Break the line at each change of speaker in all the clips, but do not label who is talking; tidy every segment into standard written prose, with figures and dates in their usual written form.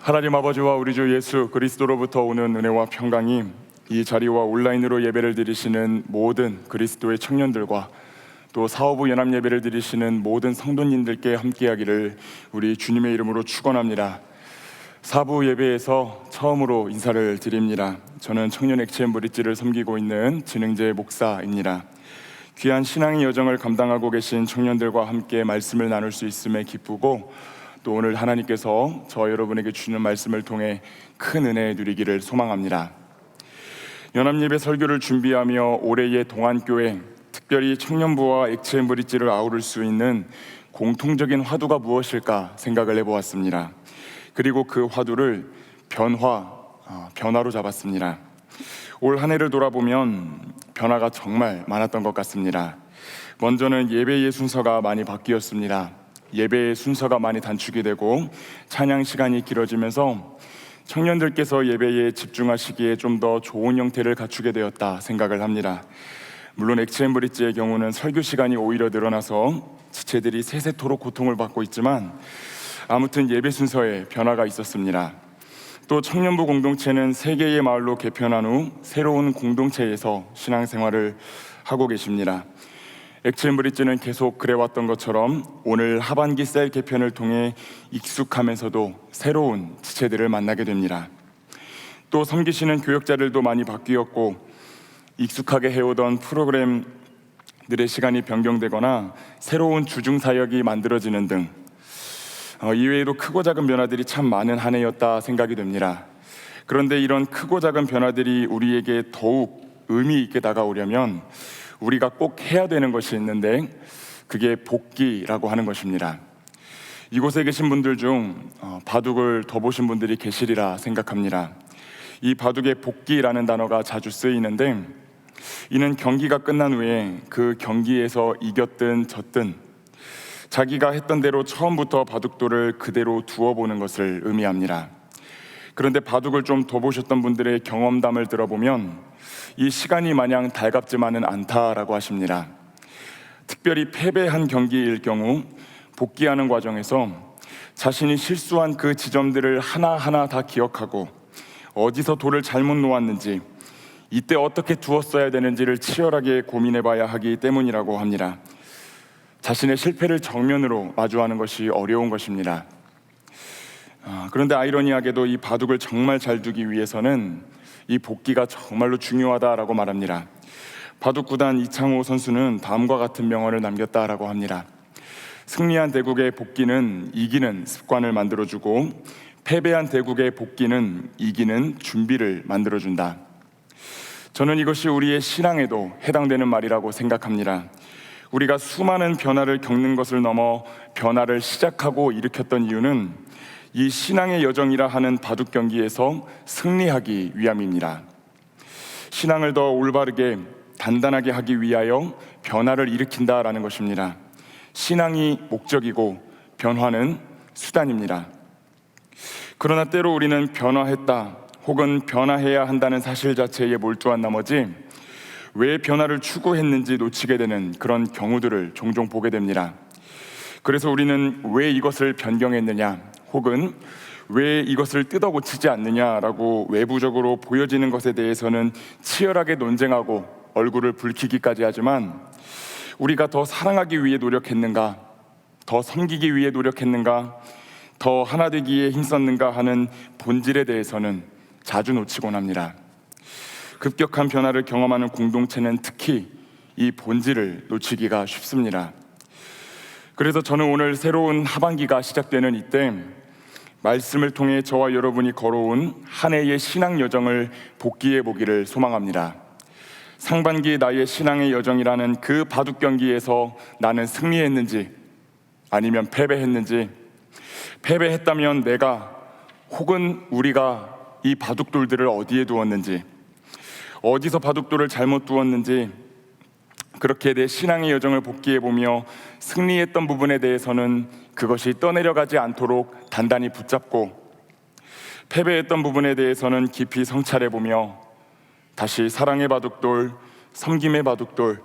하나님 아버지와 우리 주 예수 그리스도로부터 오는 은혜와 평강이 이 자리와 온라인으로 예배를 드리시는 모든 그리스도의 청년들과 또 사업부 연합 예배를 드리시는 모든 성도님들께 함께하기를 우리 주님의 이름으로 축원합니다. 사부 예배에서 처음으로 인사를 드립니다. 저는 청년 HM 브릿지를 섬기고 있는 진흥재 목사입니다. 귀한 신앙의 여정을 감당하고 계신 청년들과 함께 말씀을 나눌 수 있음에 기쁘고, 또 오늘 하나님께서 저 여러분에게 주는 말씀을 통해 큰 은혜 누리기를 소망합니다. 연합예배 설교를 준비하며 올해의 동안교회, 특별히 청년부와 HM 브릿지를 아우를 수 있는 공통적인 화두가 무엇일까 생각을 해보았습니다. 그리고 그 화두를 변화로 잡았습니다. 올 한 해를 돌아보면 변화가 정말 많았던 것 같습니다. 먼저는 예배의 순서가 많이 바뀌었습니다. 예배의 순서가 많이 단축이 되고 찬양 시간이 길어지면서 청년들께서 예배에 집중하시기에 좀 더 좋은 형태를 갖추게 되었다 생각을 합니다. 물론 HM 브릿지의 경우는 설교 시간이 오히려 늘어나서 지체들이 세세토록 고통을 받고 있지만, 아무튼 예배 순서에 변화가 있었습니다. 또 청년부 공동체는 3개의 마을로 개편한 후 새로운 공동체에서 신앙생활을 하고 계십니다. HM 브릿지는 계속 그래왔던 것처럼 오늘 하반기 셀 개편을 통해 익숙하면서도 새로운 지체들을 만나게 됩니다. 또 섬기시는 교역자들도 많이 바뀌었고, 익숙하게 해오던 프로그램들의 시간이 변경되거나 새로운 주중사역이 만들어지는 등 이외에도 크고 작은 변화들이 참 많은 한 해였다 생각이 됩니다. 그런데 이런 크고 작은 변화들이 우리에게 더욱 의미 있게 다가오려면 우리가 꼭 해야 되는 것이 있는데, 그게 복기라고 하는 것입니다. 이곳에 계신 분들 중 바둑을 더 보신 분들이 계시리라 생각합니다. 이 바둑의 복기라는 단어가 자주 쓰이는데, 이는 경기가 끝난 후에 그 경기에서 이겼든 졌든 자기가 했던 대로 처음부터 바둑돌을 그대로 두어보는 것을 의미합니다. 그런데 바둑을 좀 더 보셨던 분들의 경험담을 들어보면 이 시간이 마냥 달갑지만은 않다라고 하십니다. 특별히 패배한 경기일 경우 복귀하는 과정에서 자신이 실수한 그 지점들을 하나하나 다 기억하고 어디서 돌을 잘못 놓았는지, 이때 어떻게 두었어야 되는지를 치열하게 고민해봐야 하기 때문이라고 합니다. 자신의 실패를 정면으로 마주하는 것이 어려운 것입니다. 그런데 아이러니하게도 이 바둑을 정말 잘 두기 위해서는 이 복기가 정말로 중요하다라고 말합니다. 바둑구단 이창호 선수는 다음과 같은 명언을 남겼다라고 합니다. 승리한 대국의 복기는 이기는 습관을 만들어주고, 패배한 대국의 복기는 이기는 준비를 만들어준다. 저는 이것이 우리의 신앙에도 해당되는 말이라고 생각합니다. 우리가 수많은 변화를 겪는 것을 넘어 변화를 시작하고 일으켰던 이유는 이 신앙의 여정이라 하는 바둑 경기에서 승리하기 위함입니다. 신앙을 더 올바르게 단단하게 하기 위하여 변화를 일으킨다라는 것입니다. 신앙이 목적이고 변화는 수단입니다. 그러나 때로 우리는 변화했다 혹은 변화해야 한다는 사실 자체에 몰두한 나머지 왜 변화를 추구했는지 놓치게 되는 그런 경우들을 종종 보게 됩니다. 그래서 우리는 왜 이것을 변경했느냐 혹은 왜 이것을 뜯어 고치지 않느냐라고 외부적으로 보여지는 것에 대해서는 치열하게 논쟁하고 얼굴을 붉히기까지 하지만, 우리가 더 사랑하기 위해 노력했는가, 더 섬기기 위해 노력했는가, 더 하나 되기에 힘썼는가 하는 본질에 대해서는 자주 놓치곤 합니다. 급격한 변화를 경험하는 공동체는 특히 이 본질을 놓치기가 쉽습니다. 그래서 저는 오늘 새로운 하반기가 시작되는 이때 말씀을 통해 저와 여러분이 걸어온 한 해의 신앙 여정을 복기해 보기를 소망합니다. 상반기 나의 신앙의 여정이라는 그 바둑 경기에서 나는 승리했는지 아니면 패배했는지, 패배했다면 내가 혹은 우리가 이 바둑돌들을 어디에 두었는지, 어디서 바둑돌을 잘못 두었는지, 그렇게 내 신앙의 여정을 복기해보며 승리했던 부분에 대해서는 그것이 떠내려가지 않도록 단단히 붙잡고, 패배했던 부분에 대해서는 깊이 성찰해보며 다시 사랑의 바둑돌, 섬김의 바둑돌,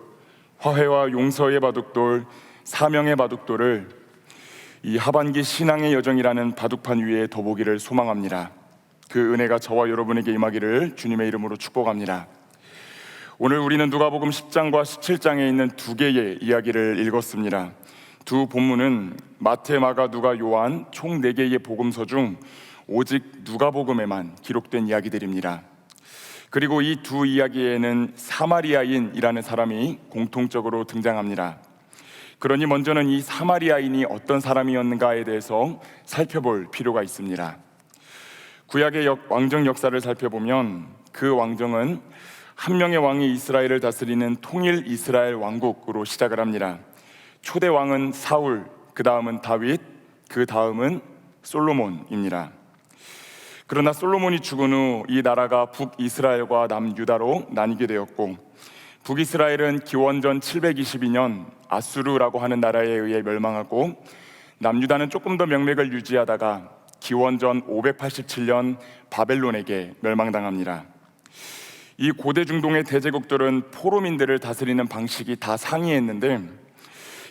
화해와 용서의 바둑돌, 사명의 바둑돌을 이 하반기 신앙의 여정이라는 바둑판 위에 더보기를 소망합니다. 그 은혜가 저와 여러분에게 임하기를 주님의 이름으로 축복합니다. 오늘 우리는 누가복음 10장과 17장에 있는 두 개의 이야기를 읽었습니다. 두 본문은 마태, 마가, 누가, 요한 총 4개의 복음서 중 오직 누가복음에만 기록된 이야기들입니다. 그리고 이 두 이야기에는 사마리아인이라는 사람이 공통적으로 등장합니다. 그러니 먼저는 이 사마리아인이 어떤 사람이었는가에 대해서 살펴볼 필요가 있습니다. 구약의 왕정 역사를 살펴보면 그 왕정은 한 명의 왕이 이스라엘을 다스리는 통일 이스라엘 왕국으로 시작을 합니다. 초대 왕은 사울, 그 다음은 다윗, 그 다음은 솔로몬입니다. 그러나 솔로몬이 죽은 후 이 나라가 북이스라엘과 남유다로 나뉘게 되었고, 북이스라엘은 기원전 722년 아수르라고 하는 나라에 의해 멸망하고, 남유다는 조금 더 명맥을 유지하다가 기원전 587년 바벨론에게 멸망당합니다. 이 고대 중동의 대제국들은 포로민들을 다스리는 방식이 다 상이했는데,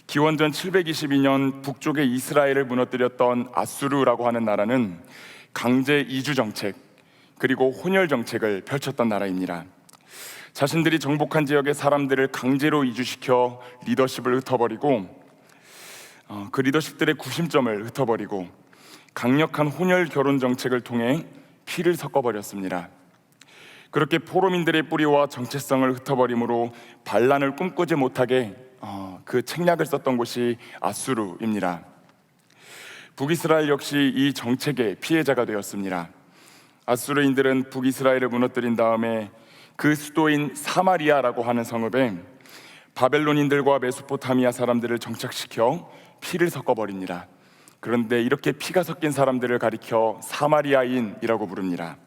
기원전 722년 북쪽의 이스라엘을 무너뜨렸던 아수르라고 하는 나라는 강제 이주 정책 그리고 혼혈 정책을 펼쳤던 나라입니다. 자신들이 정복한 지역의 사람들을 강제로 이주시켜 리더십을 흩어버리고, 그 리더십들의 구심점을 흩어버리고 강력한 혼혈 결혼 정책을 통해 피를 섞어버렸습니다. 그렇게 포로민들의 뿌리와 정체성을 흩어버림으로 반란을 꿈꾸지 못하게 그 책략을 썼던 곳이 아수르입니다. 북이스라엘 역시 이 정책의 피해자가 되었습니다. 아수르인들은 북이스라엘을 무너뜨린 다음에 그 수도인 사마리아라고 하는 성읍에 바벨론인들과 메소포타미아 사람들을 정착시켜 피를 섞어버립니다. 그런데 이렇게 피가 섞인 사람들을 가리켜 사마리아인이라고 부릅니다.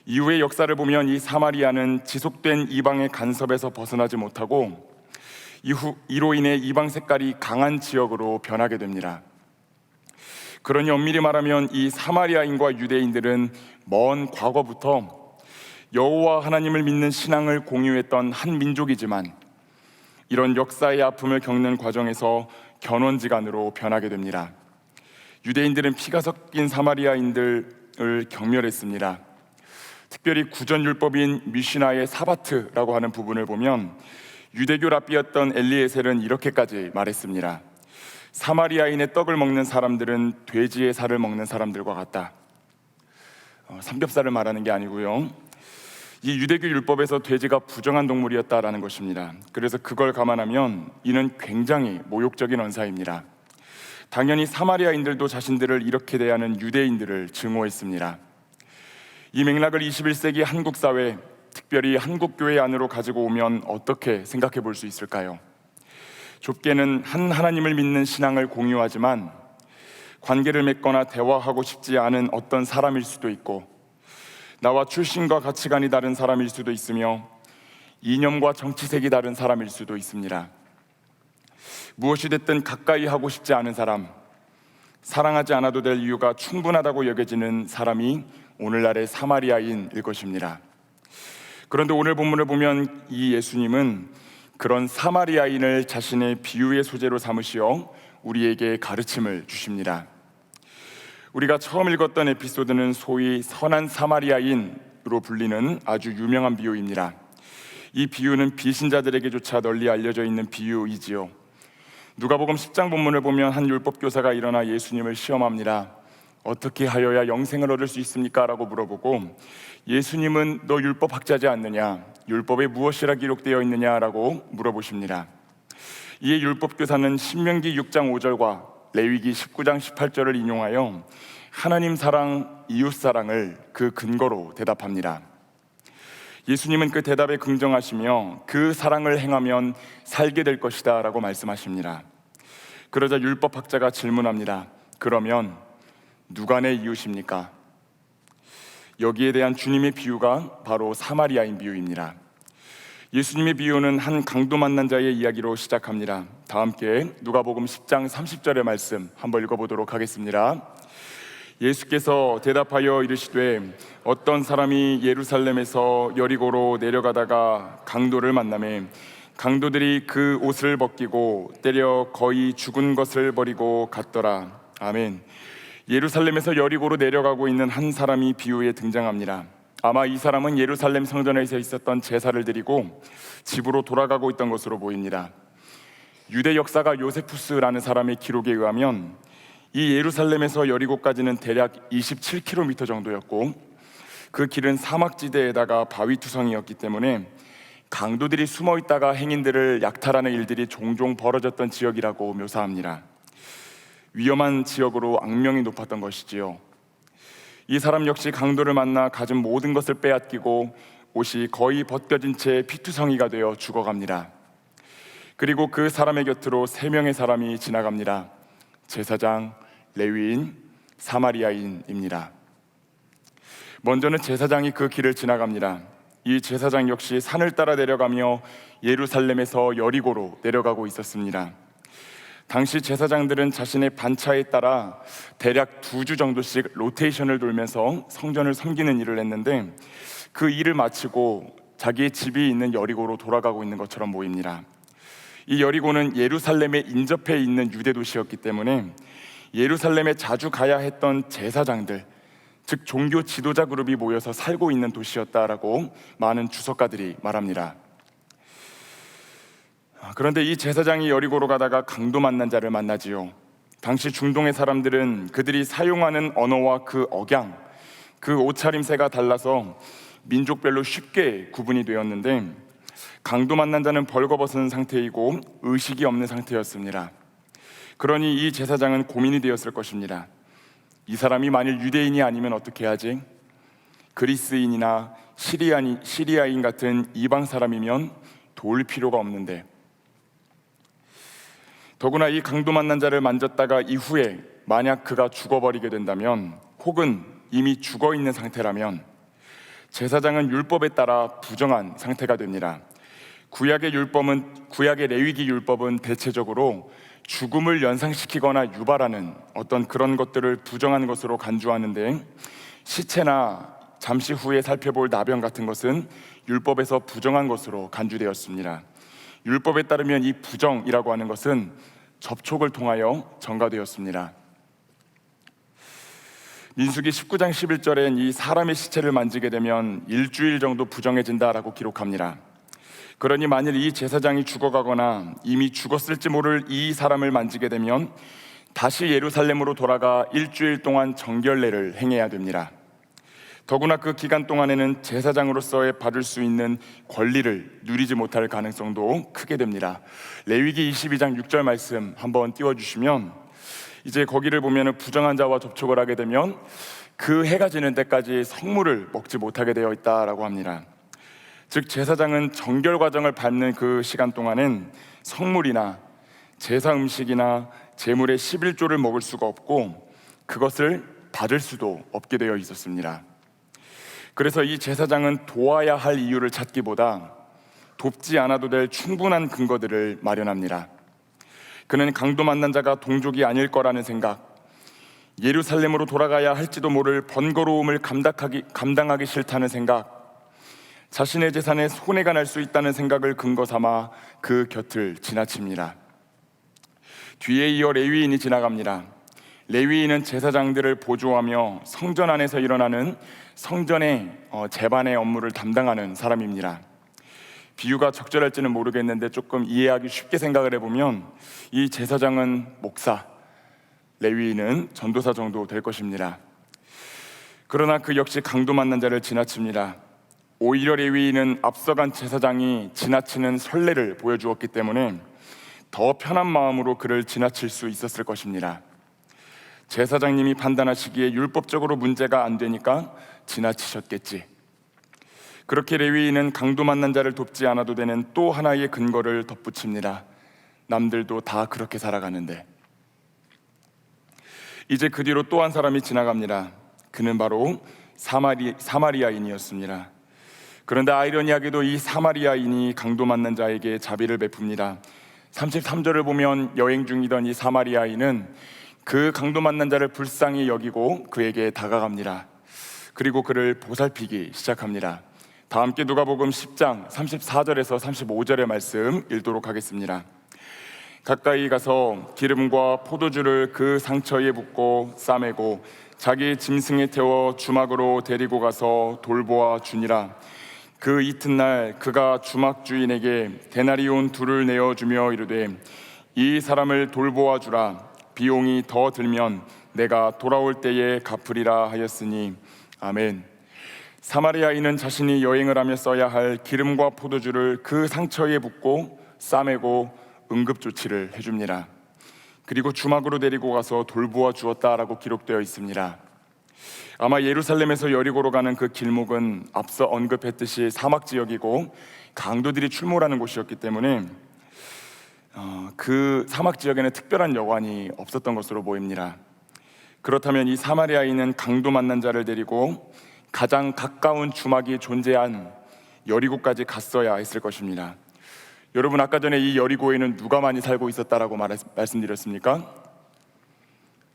이후의 역사를 보면 이 사마리아는 지속된 이방의 간섭에서 벗어나지 못하고 이로 인해 이방 색깔이 강한 지역으로 변하게 됩니다. 그러니 엄밀히 말하면 이 사마리아인과 유대인들은 먼 과거부터 여호와 하나님을 믿는 신앙을 공유했던 한 민족이지만, 이런 역사의 아픔을 겪는 과정에서 견원지간으로 변하게 됩니다. 유대인들은 피가 섞인 사마리아인들을 경멸했습니다. 특별히 구전율법인 미시나의 사바트라고 하는 부분을 보면 유대교 랍비였던 엘리에셀은 이렇게까지 말했습니다. 사마리아인의 떡을 먹는 사람들은 돼지의 살을 먹는 사람들과 같다. 삼겹살을 말하는 게 아니고요, 이 유대교 율법에서 돼지가 부정한 동물이었다라는 것입니다. 그래서 그걸 감안하면 이는 굉장히 모욕적인 언사입니다. 당연히 사마리아인들도 자신들을 이렇게 대하는 유대인들을 증오했습니다. 이 맥락을 21세기 한국 사회, 특별히 한국 교회 안으로 가지고 오면 어떻게 생각해 볼 수 있을까요? 좁게는 한 하나님을 믿는 신앙을 공유하지만 관계를 맺거나 대화하고 싶지 않은 어떤 사람일 수도 있고, 나와 출신과 가치관이 다른 사람일 수도 있으며 이념과 정치색이 다른 사람일 수도 있습니다. 무엇이 됐든 가까이 하고 싶지 않은 사람, 사랑하지 않아도 될 이유가 충분하다고 여겨지는 사람이 오늘날의 사마리아인일 것입니다. 그런데 오늘 본문을 보면 이 예수님은 그런 사마리아인을 자신의 비유의 소재로 삼으시어 우리에게 가르침을 주십니다. 우리가 처음 읽었던 에피소드는 소위 선한 사마리아인으로 불리는 아주 유명한 비유입니다. 이 비유는 비신자들에게조차 널리 알려져 있는 비유이지요. 누가복음 10장 본문을 보면 한 율법교사가 일어나 예수님을 시험합니다. 어떻게 하여야 영생을 얻을 수 있습니까? 라고 물어보고, 예수님은 너 율법학자지 않느냐? 율법에 무엇이라 기록되어 있느냐? 라고 물어보십니다. 이에 율법교사는 신명기 6장 5절과 레위기 19장 18절을 인용하여 하나님 사랑, 이웃 사랑을 그 근거로 대답합니다. 예수님은 그 대답에 긍정하시며 그 사랑을 행하면 살게 될 것이다 라고 말씀하십니다. 그러자 율법학자가 질문합니다. 그러면 누가 내 이웃입니까? 여기에 대한 주님의 비유가 바로 사마리아인 비유입니다. 예수님의 비유는 한 강도 만난 자의 이야기로 시작합니다. 다 함께 누가복음 10장 30절의 말씀 한번 읽어보도록 하겠습니다. 예수께서 대답하여 이르시되 어떤 사람이 예루살렘에서 여리고로 내려가다가 강도를 만나매 강도들이 그 옷을 벗기고 때려 거의 죽은 것을 버리고 갔더라. 아멘. 예루살렘에서 여리고로 내려가고 있는 한 사람이 비유에 등장합니다. 아마 이 사람은 예루살렘 성전에서 있었던 제사를 드리고 집으로 돌아가고 있던 것으로 보입니다. 유대 역사가 요세푸스라는 사람의 기록에 의하면 이 예루살렘에서 여리고까지는 대략 27km 정도였고, 그 길은 사막지대에다가 바위투성이었기 때문에 강도들이 숨어 있다가 행인들을 약탈하는 일들이 종종 벌어졌던 지역이라고 묘사합니다. 위험한 지역으로 악명이 높았던 것이지요. 이 사람 역시 강도를 만나 가진 모든 것을 빼앗기고 옷이 거의 벗겨진 채 피투성이가 되어 죽어갑니다. 그리고 그 사람의 곁으로 3명의 사람이 지나갑니다. 제사장, 레위인, 사마리아인입니다. 먼저는 제사장이 그 길을 지나갑니다. 이 제사장 역시 산을 따라 내려가며 예루살렘에서 여리고로 내려가고 있었습니다. 당시 제사장들은 자신의 반차에 따라 대략 2주 정도씩 로테이션을 돌면서 성전을 섬기는 일을 했는데, 그 일을 마치고 자기의 집이 있는 여리고로 돌아가고 있는 것처럼 보입니다. 이 여리고는 예루살렘에 인접해 있는 유대 도시였기 때문에 예루살렘에 자주 가야 했던 제사장들, 즉 종교 지도자 그룹이 모여서 살고 있는 도시였다라고 많은 주석가들이 말합니다. 그런데 이 제사장이 여리고로 가다가 강도 만난 자를 만나지요. 당시 중동의 사람들은 그들이 사용하는 언어와 그 억양, 그 옷차림새가 달라서 민족별로 쉽게 구분이 되었는데, 강도 만난 자는 벌거벗은 상태이고 의식이 없는 상태였습니다. 그러니 이 제사장은 고민이 되었을 것입니다. 이 사람이 만일 유대인이 아니면 어떻게 하지? 그리스인이나 시리아인 같은 이방 사람이면 도울 필요가 없는데, 더구나 이 강도 만난 자를 만졌다가 이후에 만약 그가 죽어버리게 된다면, 혹은 이미 죽어있는 상태라면 제사장은 율법에 따라 부정한 상태가 됩니다. 구약의 레위기 율법은 대체적으로 죽음을 연상시키거나 유발하는 어떤 그런 것들을 부정한 것으로 간주하는데, 시체나 잠시 후에 살펴볼 나병 같은 것은 율법에서 부정한 것으로 간주되었습니다. 율법에 따르면 이 부정이라고 하는 것은 접촉을 통하여 전가되었습니다. 민수기 19장 11절엔 이 사람의 시체를 만지게 되면 일주일 정도 부정해진다라고 기록합니다. 그러니 만일 이 제사장이 죽어가거나 이미 죽었을지 모를 이 사람을 만지게 되면 다시 예루살렘으로 돌아가 일주일 동안 정결례를 행해야 됩니다. 더구나 그 기간 동안에는 제사장으로서의 받을 수 있는 권리를 누리지 못할 가능성도 크게 됩니다. 레위기 22장 6절 말씀 한번 띄워주시면, 이제 거기를 보면 부정한 자와 접촉을 하게 되면 그 해가 지는 때까지 성물을 먹지 못하게 되어 있다라고 합니다. 즉 제사장은 정결 과정을 밟는 그 시간 동안은 성물이나 제사 음식이나 제물의 11조를 먹을 수가 없고 그것을 받을 수도 없게 되어 있었습니다. 그래서 이 제사장은 도와야 할 이유를 찾기보다 돕지 않아도 될 충분한 근거들을 마련합니다. 그는 강도 만난 자가 동족이 아닐 거라는 생각, 예루살렘으로 돌아가야 할지도 모를 번거로움을 감당하기 싫다는 생각, 자신의 재산에 손해가 날 수 있다는 생각을 근거 삼아 그 곁을 지나칩니다. 뒤에 이어 레위인이 지나갑니다. 레위인은 제사장들을 보조하며 성전 안에서 일어나는 성전의 제반의 업무를 담당하는 사람입니다. 비유가 적절할지는 모르겠는데 조금 이해하기 쉽게 생각을 해보면 이 제사장은 목사, 레위인은 전도사 정도 될 것입니다. 그러나 그 역시 강도 만난 자를 지나칩니다. 오히려 레위인은 앞서간 제사장이 지나치는 선례를 보여주었기 때문에 더 편한 마음으로 그를 지나칠 수 있었을 것입니다. 제사장님이 판단하시기에 율법적으로 문제가 안 되니까 지나치셨겠지. 그렇게 레위인은 강도 만난 자를 돕지 않아도 되는 또 하나의 근거를 덧붙입니다. 남들도 다 그렇게 살아가는데. 이제 그 뒤로 또 한 사람이 지나갑니다. 그는 바로 사마리아인이었습니다. 그런데 아이러니하게도 이 사마리아인이 강도 만난 자에게 자비를 베풉니다. 33절을 보면 여행 중이던 이 사마리아인은 그 강도 만난 자를 불쌍히 여기고 그에게 다가갑니다. 그리고 그를 보살피기 시작합니다. 다 함께 누가복음 10장 34절에서 35절의 말씀 읽도록 하겠습니다. 가까이 가서 기름과 포도주를 그 상처에 붓고 싸매고 자기 짐승에 태워 주막으로 데리고 가서 돌보아 주니라. 그 이튿날 그가 주막 주인에게 데나리온 둘을 내어주며 이르되 이 사람을 돌보아 주라. 비용이 더 들면 내가 돌아올 때에 갚으리라 하였으니 아멘. 사마리아인은 자신이 여행을 하며 써야 할 기름과 포도주를 그 상처에 붓고 싸매고 응급조치를 해줍니다. 그리고 주막으로 데리고 가서 돌보아 주었다라고 기록되어 있습니다. 아마 예루살렘에서 여리고로 가는 그 길목은 앞서 언급했듯이 사막 지역이고 강도들이 출몰하는 곳이었기 때문에 그 사막 지역에는 특별한 여관이 없었던 것으로 보입니다. 그렇다면 이 사마리아인은 강도 만난 자를 데리고 가장 가까운 주막이 존재한 여리고까지 갔어야 했을 것입니다. 여러분, 아까 전에 이 여리고에는 누가 많이 살고 있었다라고 말씀드렸습니까?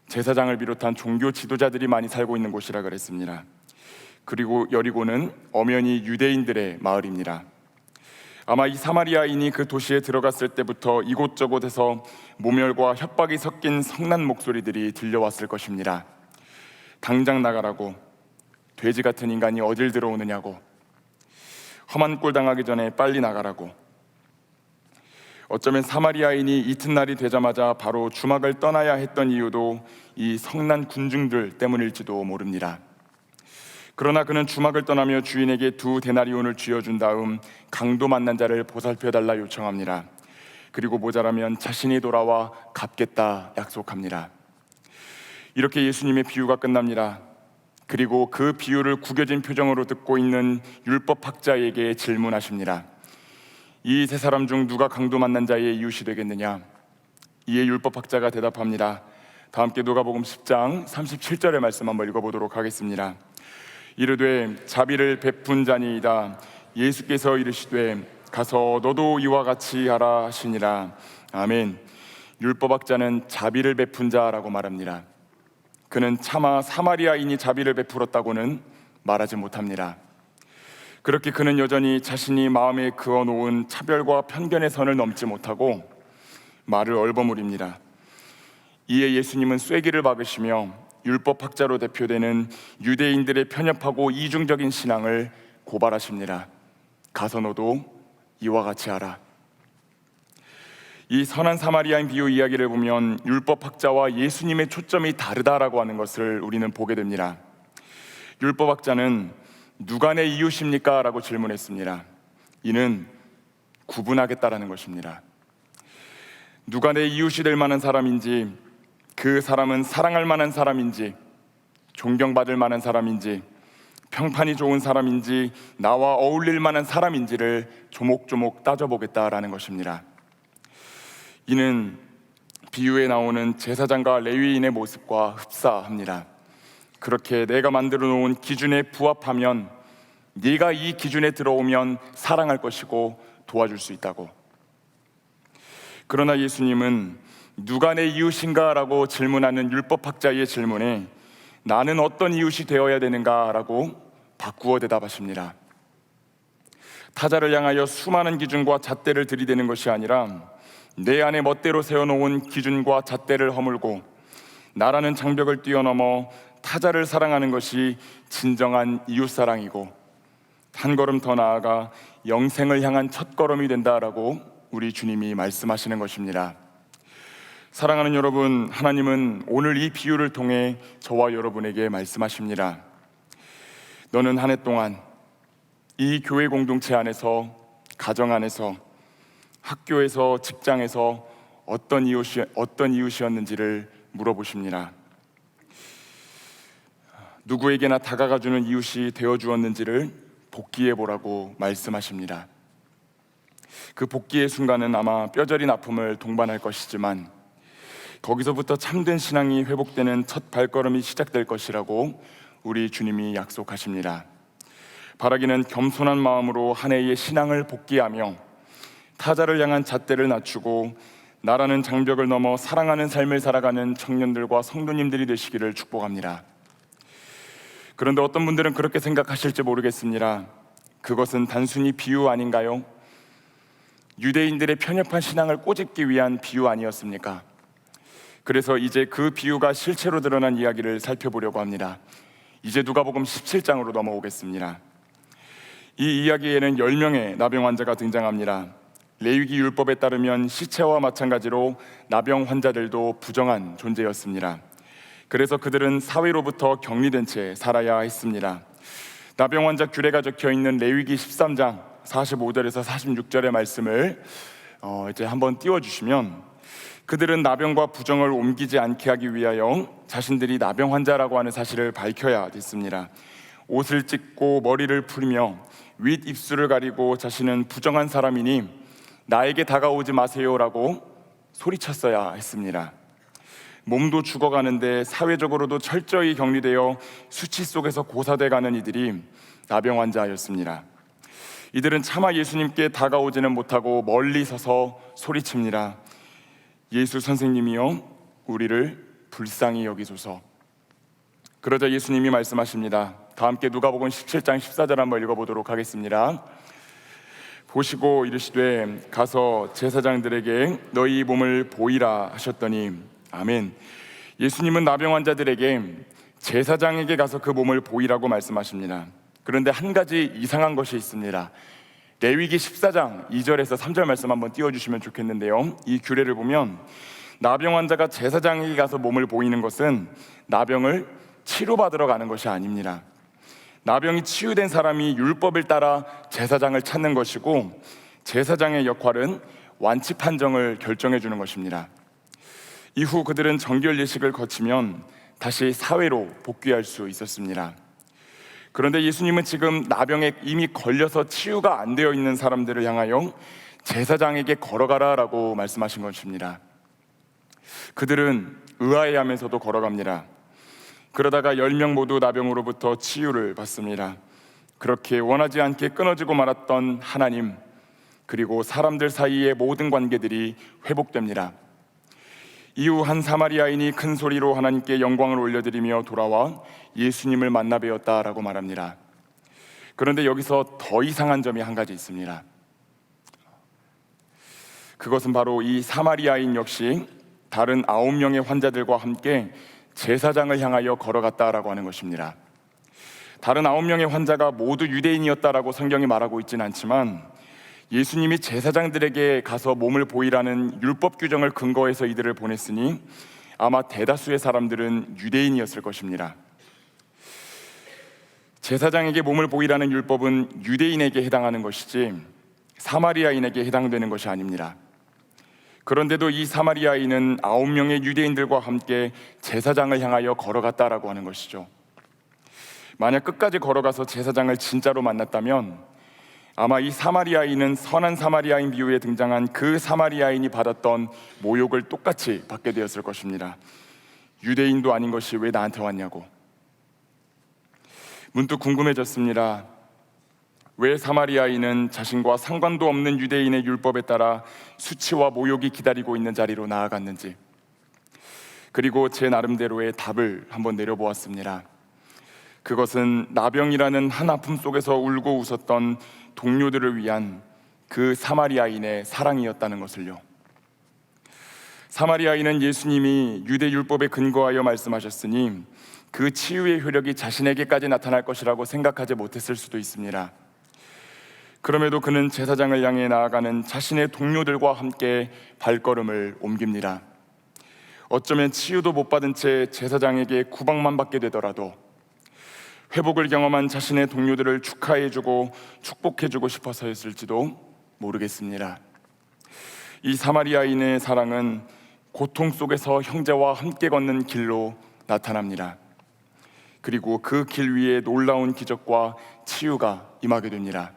제사장을 비롯한 종교 지도자들이 많이 살고 있는 곳이라 그랬습니다. 그리고 여리고는 엄연히 유대인들의 마을입니다. 아마 이 사마리아인이 그 도시에 들어갔을 때부터 이곳저곳에서 모멸과 협박이 섞인 성난 목소리들이 들려왔을 것입니다. 당장 나가라고, 돼지 같은 인간이 어딜 들어오느냐고, 험한 꼴 당하기 전에 빨리 나가라고. 어쩌면 사마리아인이 이튿날이 되자마자 바로 주막을 떠나야 했던 이유도 이 성난 군중들 때문일지도 모릅니다. 그러나 그는 주막을 떠나며 주인에게 2 데나리온을 쥐어준 다음 강도 만난 자를 보살펴달라 요청합니다. 그리고 모자라면 자신이 돌아와 갚겠다 약속합니다. 이렇게 예수님의 비유가 끝납니다. 그리고 그 비유를 구겨진 표정으로 듣고 있는 율법학자에게 질문하십니다. 이 세 사람 중 누가 강도 만난 자의 이웃이 되겠느냐? 이에 율법학자가 대답합니다. 다 함께 누가복음 10장 37절의 말씀 한번 읽어보도록 하겠습니다. 이르되 자비를 베푼 자니이다. 예수께서 이르시되 가서 너도 이와 같이 하라 하시니라. 아멘. 율법학자는 자비를 베푼 자라고 말합니다. 그는 차마 사마리아인이 자비를 베풀었다고는 말하지 못합니다. 그렇게 그는 여전히 자신이 마음에 그어놓은 차별과 편견의 선을 넘지 못하고 말을 얼버무립니다. 이에 예수님은 쐐기를 박으시며 율법학자로 대표되는 유대인들의 편협하고 이중적인 신앙을 고발하십니다. 가서 너도 이와 같이 하라. 이 선한 사마리아인 비유 이야기를 보면 율법학자와 예수님의 초점이 다르다라고 하는 것을 우리는 보게 됩니다. 율법학자는 누가 내 이웃입니까? 라고 질문했습니다. 이는 구분하겠다라는 것입니다. 누가 내 이웃이 될 만한 사람인지, 그 사람은 사랑할 만한 사람인지, 존경받을 만한 사람인지, 평판이 좋은 사람인지, 나와 어울릴 만한 사람인지를 조목조목 따져보겠다라는 것입니다. 이는 비유에 나오는 제사장과 레위인의 모습과 흡사합니다. 그렇게 내가 만들어 놓은 기준에 부합하면 네가 이 기준에 들어오면 사랑할 것이고 도와줄 수 있다고. 그러나 예수님은 누가 내 이웃인가? 라고 질문하는 율법학자의 질문에 나는 어떤 이웃이 되어야 되는가? 라고 바꾸어 대답하십니다. 타자를 향하여 수많은 기준과 잣대를 들이대는 것이 아니라 내 안에 멋대로 세워놓은 기준과 잣대를 허물고 나라는 장벽을 뛰어넘어 타자를 사랑하는 것이 진정한 이웃사랑이고 한 걸음 더 나아가 영생을 향한 첫걸음이 된다라고 우리 주님이 말씀하시는 것입니다. 사랑하는 여러분, 하나님은 오늘 이 비유를 통해 저와 여러분에게 말씀하십니다. 너는 한 해 동안 이 교회 공동체 안에서, 가정 안에서, 학교에서, 직장에서 어떤 이웃이었는지를 물어보십니다. 누구에게나 다가가주는 이웃이 되어주었는지를 복기해보라고 말씀하십니다. 그 복기의 순간은 아마 뼈저린 아픔을 동반할 것이지만 거기서부터 참된 신앙이 회복되는 첫 발걸음이 시작될 것이라고 우리 주님이 약속하십니다. 바라기는 겸손한 마음으로 한 해의 신앙을 복기하며 타자를 향한 잣대를 낮추고 나라는 장벽을 넘어 사랑하는 삶을 살아가는 청년들과 성도님들이 되시기를 축복합니다. 그런데 어떤 분들은 그렇게 생각하실지 모르겠습니다. 그것은 단순히 비유 아닌가요? 유대인들의 편협한 신앙을 꼬집기 위한 비유 아니었습니까? 그래서 이제 그 비유가 실체로 드러난 이야기를 살펴보려고 합니다. 이제 누가복음 17장으로 넘어오겠습니다. 이 이야기에는 10명의 나병 환자가 등장합니다. 레위기 율법에 따르면 시체와 마찬가지로 나병 환자들도 부정한 존재였습니다. 그래서 그들은 사회로부터 격리된 채 살아야 했습니다. 나병 환자 규례가 적혀 있는 레위기 13장 45절에서 46절의 말씀을 이제 한번 띄워주시면, 그들은 나병과 부정을 옮기지 않게 하기 위하여 자신들이 나병 환자라고 하는 사실을 밝혀야 됐습니다. 옷을 찢고 머리를 풀며 윗 입술을 가리고 자신은 부정한 사람이니 나에게 다가오지 마세요라고 소리쳤어야 했습니다. 몸도 죽어가는데 사회적으로도 철저히 격리되어 수치 속에서 고사돼가는 이들이 나병 환자였습니다. 이들은 차마 예수님께 다가오지는 못하고 멀리 서서 소리칩니다. 예수 선생님이여, 우리를 불쌍히 여기소서. 그러자 예수님이 말씀하십니다. 다 함께 누가복음 17장 14절 한번 읽어보도록 하겠습니다. 보시고 이르시되 가서 제사장들에게 너희 몸을 보이라 하셨더니. 아멘. 예수님은 나병 환자들에게 제사장에게 가서 그 몸을 보이라고 말씀하십니다. 그런데 한 가지 이상한 것이 있습니다. 레위기 14장 2절에서 3절 말씀 한번 띄워주시면 좋겠는데요, 이 규례를 보면 나병 환자가 제사장에게 가서 몸을 보이는 것은 나병을 치료받으러 가는 것이 아닙니다. 나병이 치유된 사람이 율법을 따라 제사장을 찾는 것이고, 제사장의 역할은 완치 판정을 결정해 주는 것입니다. 이후 그들은 정결 예식을 거치면 다시 사회로 복귀할 수 있었습니다. 그런데 예수님은 지금 나병에 이미 걸려서 치유가 안 되어 있는 사람들을 향하여 제사장에게 걸어가라라고 말씀하신 것입니다. 그들은 의아해하면서도 걸어갑니다. 그러다가 10명 모두 나병으로부터 치유를 받습니다. 그렇게 원하지 않게 끊어지고 말았던 하나님, 그리고 사람들 사이의 모든 관계들이 회복됩니다. 이후 한 사마리아인이 큰 소리로 하나님께 영광을 올려드리며 돌아와 예수님을 만나 뵈었다라고 말합니다. 그런데 여기서 더 이상한 점이 한 가지 있습니다. 그것은 바로 이 사마리아인 역시 다른 9명의 환자들과 함께 제사장을 향하여 걸어갔다라고 하는 것입니다. 다른 9명의 환자가 모두 유대인이었다라고 성경이 말하고 있지는 않지만, 예수님이 제사장들에게 가서 몸을 보이라는 율법 규정을 근거해서 이들을 보냈으니 아마 대다수의 사람들은 유대인이었을 것입니다. 제사장에게 몸을 보이라는 율법은 유대인에게 해당하는 것이지 사마리아인에게 해당되는 것이 아닙니다. 그런데도 이 사마리아인은 9명의 유대인들과 함께 제사장을 향하여 걸어갔다라고 하는 것이죠. 만약 끝까지 걸어가서 제사장을 진짜로 만났다면 아마 이 사마리아인은 선한 사마리아인 비유에 등장한 그 사마리아인이 받았던 모욕을 똑같이 받게 되었을 것입니다. 유대인도 아닌 것이 왜 나한테 왔냐고. 문득 궁금해졌습니다. 왜 사마리아인은 자신과 상관도 없는 유대인의 율법에 따라 수치와 모욕이 기다리고 있는 자리로 나아갔는지, 그리고 제 나름대로의 답을 한번 내려보았습니다. 그것은 나병이라는 한 아픔 속에서 울고 웃었던 동료들을 위한 그 사마리아인의 사랑이었다는 것을요. 사마리아인은 예수님이 유대 율법에 근거하여 말씀하셨으니 그 치유의 효력이 자신에게까지 나타날 것이라고 생각하지 못했을 수도 있습니다. 그럼에도 그는 제사장을 향해 나아가는 자신의 동료들과 함께 발걸음을 옮깁니다. 어쩌면 치유도 못 받은 채 제사장에게 구박만 받게 되더라도 회복을 경험한 자신의 동료들을 축하해주고 축복해주고 싶어서였을지도 모르겠습니다. 이 사마리아인의 사랑은 고통 속에서 형제와 함께 걷는 길로 나타납니다. 그리고 그 길 위에 놀라운 기적과 치유가 임하게 됩니다.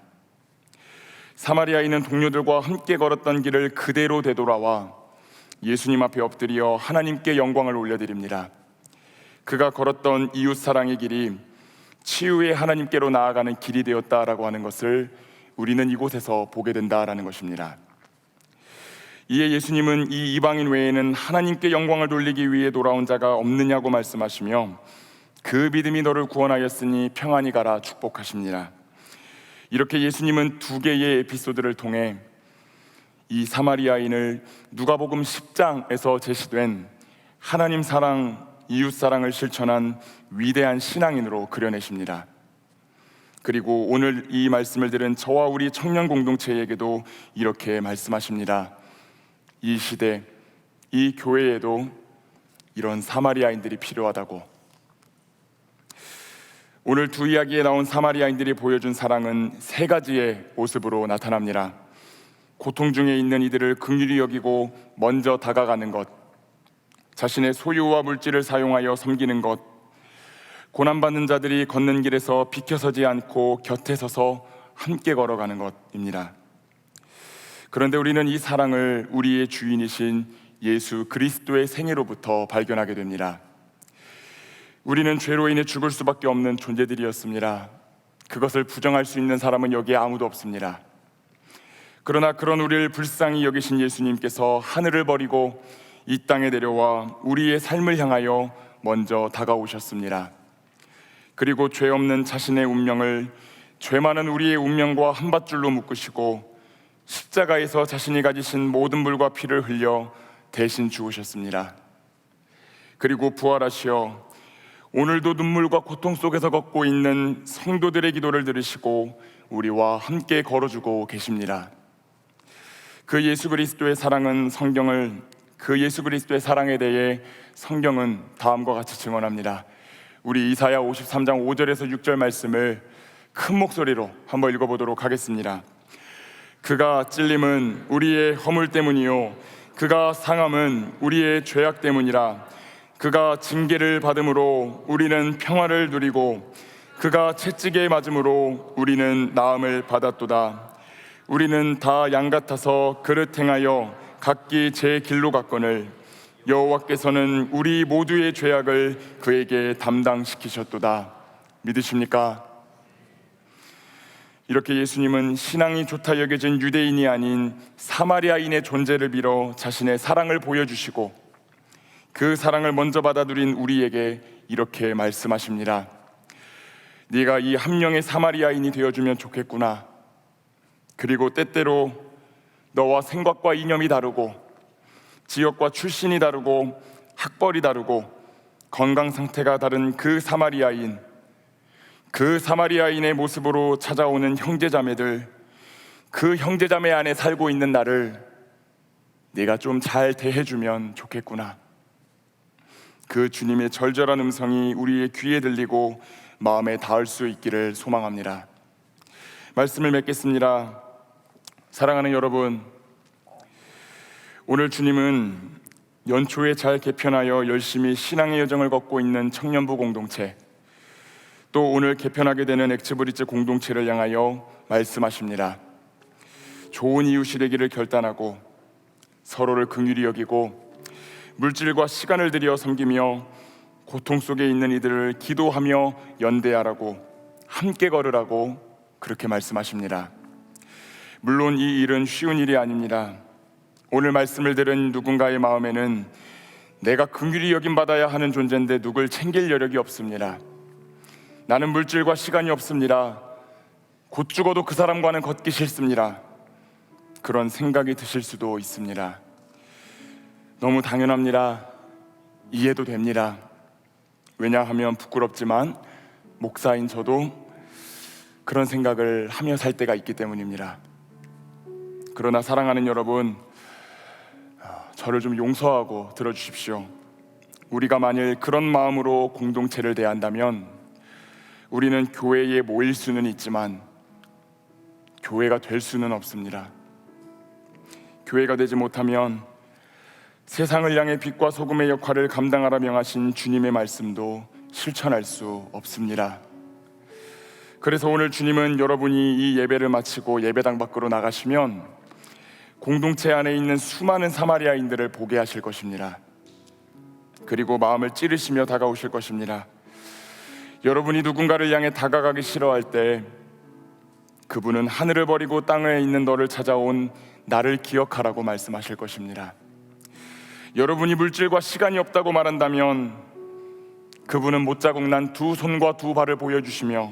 사마리아인은 동료들과 함께 걸었던 길을 그대로 되돌아와 예수님 앞에 엎드려 하나님께 영광을 올려드립니다. 그가 걸었던 이웃 사랑의 길이 치유의 하나님께로 나아가는 길이 되었다라고 하는 것을 우리는 이곳에서 보게 된다라는 것입니다. 이에 예수님은 이 이방인 외에는 하나님께 영광을 돌리기 위해 돌아온 자가 없느냐고 말씀하시며 그 믿음이 너를 구원하였으니 평안히 가라 축복하십니다. 이렇게 예수님은 두 개의 에피소드를 통해 이 사마리아인을 누가복음 10장에서 제시된 하나님 사랑, 이웃 사랑을 실천한 위대한 신앙인으로 그려내십니다. 그리고 오늘 이 말씀을 들은 저와 우리 청년 공동체에게도 이렇게 말씀하십니다. 이 시대, 이 교회에도 이런 사마리아인들이 필요하다고. 오늘 두 이야기에 나온 사마리아인들이 보여준 사랑은 세 가지의 모습으로 나타납니다. 고통 중에 있는 이들을 긍휼히 여기고 먼저 다가가는 것, 자신의 소유와 물질을 사용하여 섬기는 것, 고난받는 자들이 걷는 길에서 비켜서지 않고 곁에 서서 함께 걸어가는 것입니다. 그런데 우리는 이 사랑을 우리의 주인이신 예수 그리스도의 생애로부터 발견하게 됩니다. 우리는 죄로 인해 죽을 수밖에 없는 존재들이었습니다. 그것을 부정할 수 있는 사람은 여기에 아무도 없습니다. 그러나 그런 우리를 불쌍히 여기신 예수님께서 하늘을 버리고 이 땅에 내려와 우리의 삶을 향하여 먼저 다가오셨습니다. 그리고 죄 없는 자신의 운명을 죄 많은 우리의 운명과 한 밧줄로 묶으시고 십자가에서 자신이 가지신 모든 물과 피를 흘려 대신 죽으셨습니다. 그리고 부활하시어 오늘도 눈물과 고통 속에서 걷고 있는 성도들의 기도를 들으시고 우리와 함께 걸어주고 계십니다. 그 예수 그리스도의 사랑은 그 예수 그리스도의 사랑에 대해 성경은 다음과 같이 증언합니다. 우리 이사야 53장 5절에서 6절 말씀을 큰 목소리로 한번 읽어보도록 하겠습니다. 그가 찔림은 우리의 허물 때문이요 그가 상함은 우리의 죄악 때문이라. 그가 징계를 받음으로 우리는 평화를 누리고 그가 채찍에 맞음으로 우리는 나음을 받았도다. 우리는 다 양 같아서 그릇 행하여 각기 제 길로 갔거늘 여호와께서는 우리 모두의 죄악을 그에게 담당시키셨도다. 믿으십니까? 이렇게 예수님은 신앙이 좋다 여겨진 유대인이 아닌 사마리아인의 존재를 빌어 자신의 사랑을 보여주시고 그 사랑을 먼저 받아들인 우리에게 이렇게 말씀하십니다. 네가 이 한 명의 사마리아인이 되어주면 좋겠구나. 그리고 때때로 너와 생각과 이념이 다르고 지역과 출신이 다르고 학벌이 다르고 건강 상태가 다른 그 사마리아인의 모습으로 찾아오는 형제자매들, 그 형제자매 안에 살고 있는 나를 네가 좀 잘 대해주면 좋겠구나. 그 주님의 절절한 음성이 우리의 귀에 들리고 마음에 닿을 수 있기를 소망합니다. 말씀을 맺겠습니다. 사랑하는 여러분, 오늘 주님은 연초에 잘 개편하여 열심히 신앙의 여정을 걷고 있는 청년부 공동체, 또 오늘 개편하게 되는 엑스브리츠 공동체를 향하여 말씀하십니다. 좋은 이웃이 되기를 결단하고 서로를 긍휼히 여기고 물질과 시간을 들여 섬기며 고통 속에 있는 이들을 기도하며 연대하라고, 함께 걸으라고 그렇게 말씀하십니다. 물론 이 일은 쉬운 일이 아닙니다. 오늘 말씀을 들은 누군가의 마음에는 내가 긍휼히 여김받아야 하는 존재인데 누굴 챙길 여력이 없습니다. 나는 물질과 시간이 없습니다. 곧 죽어도 그 사람과는 걷기 싫습니다. 그런 생각이 드실 수도 있습니다. 너무 당연합니다. 이해도 됩니다. 왜냐하면 부끄럽지만 목사인 저도 그런 생각을 하며 살 때가 있기 때문입니다. 그러나 사랑하는 여러분, 저를 좀 용서하고 들어주십시오. 우리가 만일 그런 마음으로 공동체를 대한다면 우리는 교회에 모일 수는 있지만 교회가 될 수는 없습니다. 교회가 되지 못하면 세상을 향해 빛과 소금의 역할을 감당하라 명하신 주님의 말씀도 실천할 수 없습니다. 그래서 오늘 주님은 여러분이 이 예배를 마치고 예배당 밖으로 나가시면 공동체 안에 있는 수많은 사마리아인들을 보게 하실 것입니다. 그리고 마음을 찌르시며 다가오실 것입니다. 여러분이 누군가를 향해 다가가기 싫어할 때 그분은 하늘을 버리고 땅에 있는 너를 찾아온 나를 기억하라고 말씀하실 것입니다. 여러분이 물질과 시간이 없다고 말한다면 그분은 못자국 난 두 손과 두 발을 보여주시며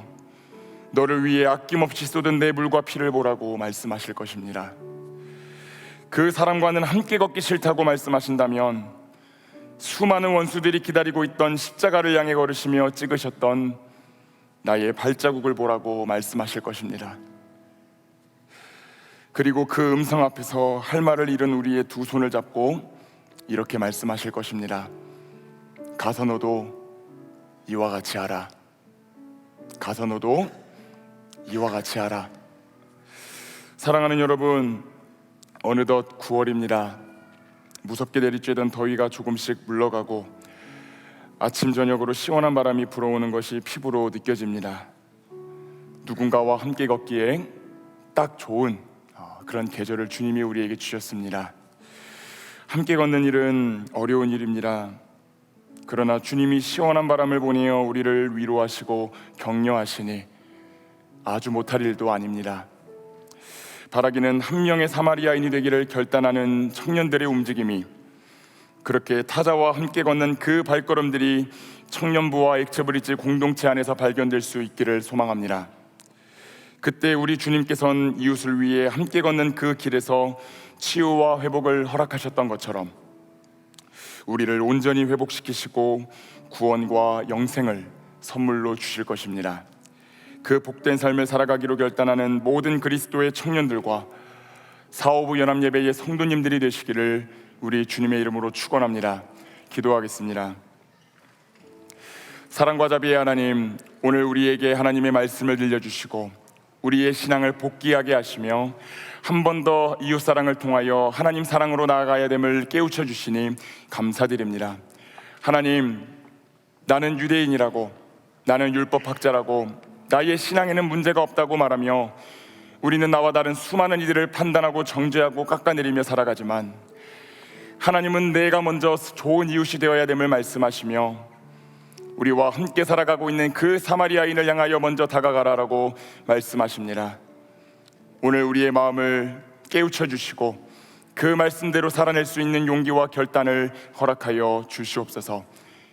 너를 위해 아낌없이 쏟은 내 물과 피를 보라고 말씀하실 것입니다. 그 사람과는 함께 걷기 싫다고 말씀하신다면 수많은 원수들이 기다리고 있던 십자가를 향해 걸으시며 찍으셨던 나의 발자국을 보라고 말씀하실 것입니다. 그리고 그 음성 앞에서 할 말을 잃은 우리의 두 손을 잡고 이렇게 말씀하실 것입니다. 가서 너도 이와 같이 하라. 가서 너도 이와 같이 하라. 사랑하는 여러분, 어느덧 9월입니다. 무섭게 내리쬐던 더위가 조금씩 물러가고 아침 저녁으로 시원한 바람이 불어오는 것이 피부로 느껴집니다. 누군가와 함께 걷기에 딱 좋은 그런 계절을 주님이 우리에게 주셨습니다. 함께 걷는 일은 어려운 일입니다. 그러나 주님이 시원한 바람을 보내어 우리를 위로하시고 격려하시니 아주 못할 일도 아닙니다. 바라기는 한 명의 사마리아인이 되기를 결단하는 청년들의 움직임이, 그렇게 타자와 함께 걷는 그 발걸음들이 청년부와 액체브릿지 공동체 안에서 발견될 수 있기를 소망합니다. 그때 우리 주님께서는 이웃을 위해 함께 걷는 그 길에서 치유와 회복을 허락하셨던 것처럼 우리를 온전히 회복시키시고 구원과 영생을 선물로 주실 것입니다. 그 복된 삶을 살아가기로 결단하는 모든 그리스도의 청년들과 사오부 연합예배의 성도님들이 되시기를 우리 주님의 이름으로 축원합니다. 기도하겠습니다. 사랑과 자비의 하나님, 오늘 우리에게 하나님의 말씀을 들려주시고 우리의 신앙을 복귀하게 하시며 한 번 더 이웃사랑을 통하여 하나님 사랑으로 나아가야 됨을 깨우쳐 주시니 감사드립니다. 하나님, 나는 유대인이라고, 나는 율법학자라고, 나의 신앙에는 문제가 없다고 말하며 우리는 나와 다른 수많은 이들을 판단하고 정죄하고 깎아내리며 살아가지만 하나님은 내가 먼저 좋은 이웃이 되어야 됨을 말씀하시며 우리와 함께 살아가고 있는 그 사마리아인을 향하여 먼저 다가가라라고 말씀하십니다. 오늘 우리의 마음을 깨우쳐 주시고 그 말씀대로 살아낼 수 있는 용기와 결단을 허락하여 주시옵소서.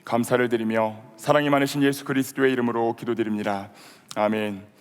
감사를 드리며 사랑이 많으신 예수 그리스도의 이름으로 기도드립니다. 아멘.